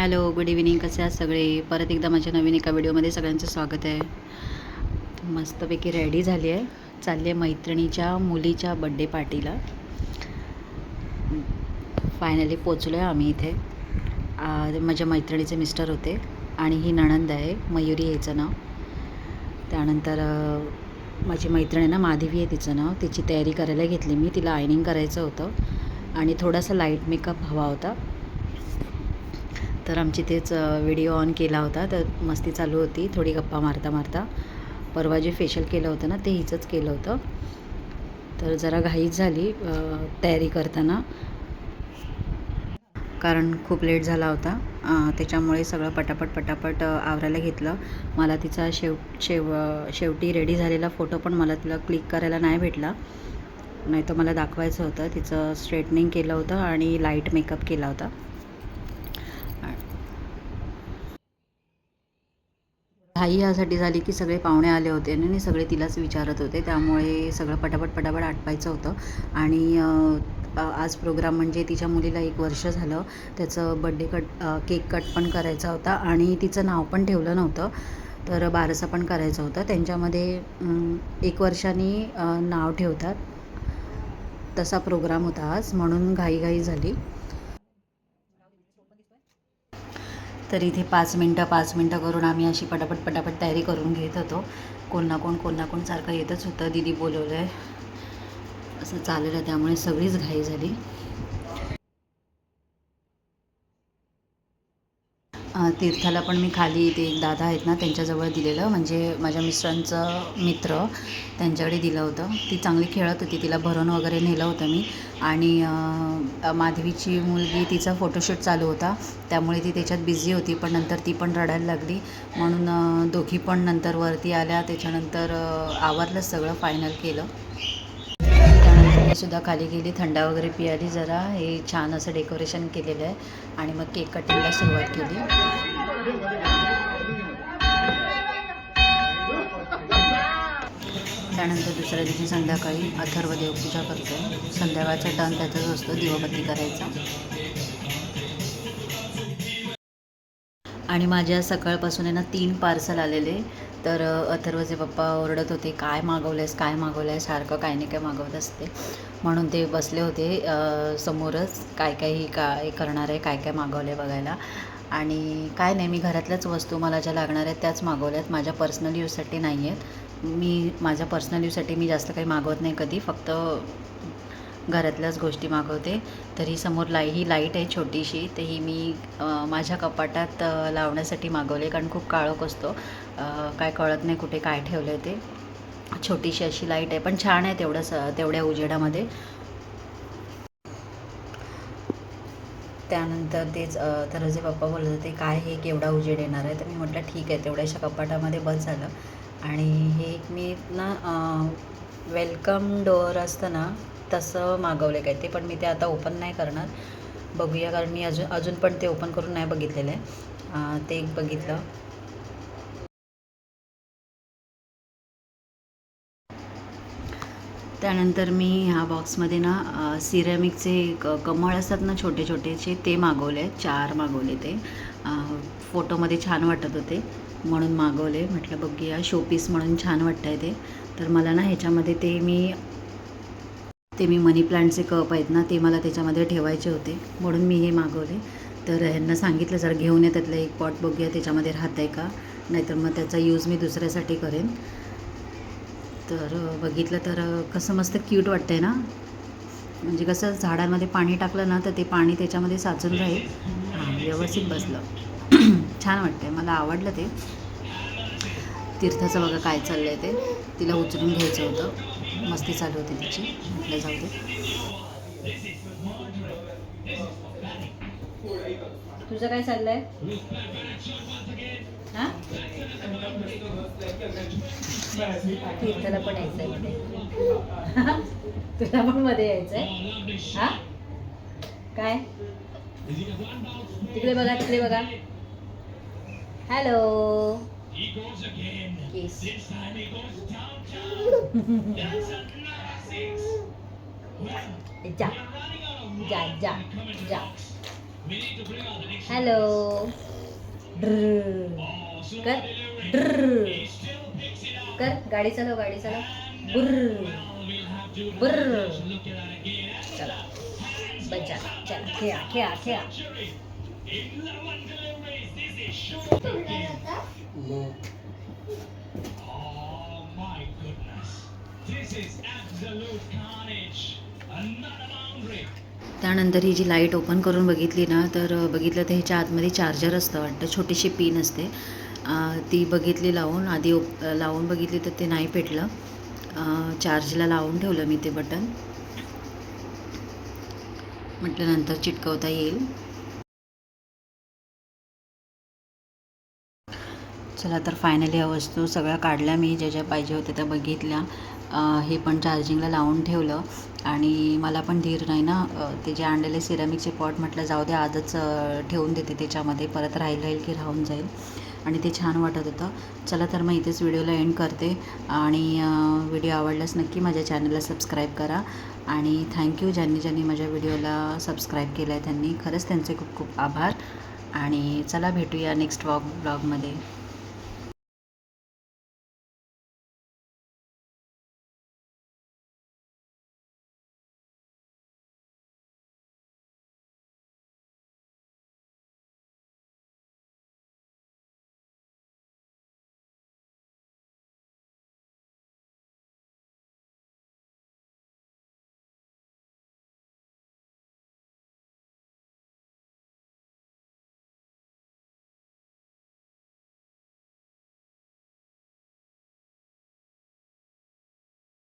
Hello, good evening. कसे आहात सगळे? परत एकदा माझ्या नवीन एका व्हिडिओमध्ये सगळ्यांचं स्वागत आहे. मस्तपैकी रेडी झाली आहे, चालली आहे मैत्रिणीच्या मुलीच्या बड्डे पार्टीला. फायनली पोचलो आहे आम्ही इथे. माझ्या मैत्रिणीचे मिस्टर होते आणि ही नणंद आहे, मयुरी याचं नाव. त्यानंतर माझी मैत्रीण आहे ना, माधवी आहे तिचं नाव. तिची तयारी करायला घेतली मी. तिला आयनिंग करायचं होतं आणि थोडासा लाईट मेकअप हवा होता. तर आमची तेच व्हिडिओ ऑन केला होता, तर मस्ती चालू होती थोडी गप्पा मारता मारता. परवा जे फेशियल केलं होतं ना, ते हिचंच केलं होतं. तर जरा घाईच झाली तयारी करताना, कारण खूप लेट झाला होता. त्याच्यामुळे सगळं पटापट आवरायला घेतलं. मला तिचा शेवटी रेडी झालेला फोटो पण मला तिला क्लिक करायला नाही भेटला, नाही तर मला दाखवायचं होतं. तिचं स्ट्रेटनिंग केलं होतं आणि लाईट मेकअप केला होता. घाई यासाठी झाली की सगळे पाहुणे आले होते आणि सगळे तिलाच विचारत होते, त्यामुळे सगळं पटापट आटपायचं होतं. आणि आज प्रोग्राम म्हणजे तिच्या मुलीला 1 वर्ष झालं. त्याचं बड्डे केक कट पण करायचा होता आणि तिचं नाव पण ठेवलं नव्हतं, तर बारसं पण करायचं होतं. त्यांच्यामध्ये 1 वर्षांनी नाव ठेवतात, तसा प्रोग्राम होता आज, म्हणून घाई झाली. तर इथे 5 मिनटं करून आम्ही अशी पटापट तयारी करून घेत होतो. कोण ना कोण सारखं येतच होतं. दीदी बोलवलं आहे असं चाललेलं, त्यामुळे सगळीच घाई झाली. तीर्थाला पण मी खाली ते एक दादा आहेत ना, त्यांच्याजवळ दिलेलं, म्हणजे माझ्या मिस्टरांचं मित्र, त्यांच्याकडे दिलं होतं. ती चांगली खेळत होती, तिला भरून वगैरे नेलं होतं मी. आणि माधवीची मुलगी, तिचा फोटोशूट चालू होता, त्यामुळे ती त्याच्यात बिझी होती. पण नंतर ती पण रडायला लागली, म्हणून दोघी पण नंतर वरती आल्या. त्याच्यानंतर आवरलं, सगळं फायनल केलं. त्यानंतर मी सुद्धा खाली गेली, थंडा वगैरे पियाली जरा. हे छान असं डेकोरेशन केलेलं आहे आणि मग केक कटिंगला सुरुवात केली. त्यानंतर दुसऱ्या दिवशी संध्याकाळी अथर्व देवपूजा करतो. संध्याकाळचा टर्न त्याचाच असतो, दिवाबत्ती करायचा. आणि माझ्या सकाळपासून आहे ना 3 पार्सल आलेले. तर अथर्वचे पप्पा ओरडत होते, काय मागवलं आहेस, सारखं काय नाही काय मागवत असते. म्हणून ते बसले होते समोरच, काय करणार आहे, काय मागवलं आहे बघायला. आणि काय नाही, मी घरातल्याच वस्तू मला ज्या लागणार आहेत त्याच मागवल्यात, माझ्या पर्सनल यूजसाठी नाही आहेत. माझ्या पर्सनल यूजसाठी मी जास्त काही मागवत नाही कधी, फक्त घरातल्याच गोष्टी मागवते. तरी समोर ही लाईट आहे छोटीशी, तर ही मी माझ्या कपाटात लावण्यासाठी मागवले, कारण खूप काळोख असतो, काय कळत नाही कुठे काय ठेवलं आहे ते. छोटीशी अशी लाईट आहे, पण छान आहे तेवढ्या उजेडामध्ये. त्यानंतर तेच थर्सडे पप्पा बोलत होते, काय हे केवढा उजेड येणार आहे, तर मी म्हटलं ठीक आहे, तेवढ्याशा कपाटामध्ये बस झालं. आणि हे एक मी ना वेलकम डोअर असतं ना, तसं मागवलं काय ते, पण मी ते आता ओपन नाही करणार. बघूया, कारण मी अजून पण ते ओपन करून नाही बघितलेलं आहे. ते एक बघितलं. त्यानंतर मी ह्या बॉक्समध्ये ना सिरॅमिकचे कमळ असतात ना छोटे छोटेचे, ते मागवले. 4 मागवले. ते फोटोमध्ये छान वाटत होते म्हणून मागवले. म्हटलं बघूया, शोपीस म्हणून छान वाटतं आहे ते. तर मला ना ह्याच्यामध्ये ते मी मनी प्लांटचे कप आहेत ना, ते मला त्याच्यामध्ये ठेवायचे होते, म्हणून मी हे मागवले. तर ह्यांना सांगितलं जरा घेऊन ये त्यातलं एक पॉट, बघूया त्याच्यामध्ये राहतं आहे का, नाहीतर मग त्याचा यूज मी दुसऱ्यासाठी करेन. तर बघितलं तर कसं मस्त क्यूट वाटतं आहे ना, म्हणजे कसं झाडांमध्ये पाणी टाकलं ना, तर ते पाणी त्याच्यामध्ये साचून राहील. व्यवस्थित बसलं. छान वाटतं आहे, मला आवडलं ते. तीर्थाचं बघा काय चाललं आहे ते, तिला उचलून घ्यायचं होतं, मस्ती चालू होती तिची, म्हटलं जाऊ दे. तुझं काय चाललं आहे? हां, तीर्थाला पण यायचं आहे मध्ये. तुला पण मध्ये यायचं आहे? हां, काय? तिकडे बघा. हॅलो, किस. जा जा जा जा. हॅलो. कर कर गाडी चालव गाडी चालव. बुर्र. चला बच्चा चला खेळा खेळा खेळा. त्यानंतर ही जी लाईट ओपन करून बघितली ना तर बघितलं तर ह्याच्या आतमध्ये चार्जर असतं वाटतं, छोटीशी पिन असते. ती बघितली लावून आधी लावून बघितली तर ते नाही पेटलं. चार्जला लावून ठेवलं मी ते बटन, म्हटलं नंतर चिटकवता येईल. चला तर फायनली ह्या वस्तू सगळ्या काढल्या मी, ज्या ज्या पाहिजे होत्या त्या बघितल्या. हे पण चार्जिंगला लावून ठेवलं आणि मला पण धीर नाही ना, ते जे आणलेले सिरामिकचे पॉट म्हटलं जाऊ दे आजच ठेवून देते त्याच्यामध्ये, परत राहील की राहून जाईल. आणि ते छान वाटत होतं. चला तर मग इथेच व्हिडिओला एंड करते आणि व्हिडिओ आवडल्यास नक्की माझ्या चॅनलला सबस्क्राईब करा. आणि थँक्यू ज्यांनी माझ्या व्हिडिओला सबस्क्राईब केलं आहे त्यांनी, खरंच त्यांचे खूप खूप आभार. आणि चला भेटूया नेक्स्ट ब्लॉगमध्ये.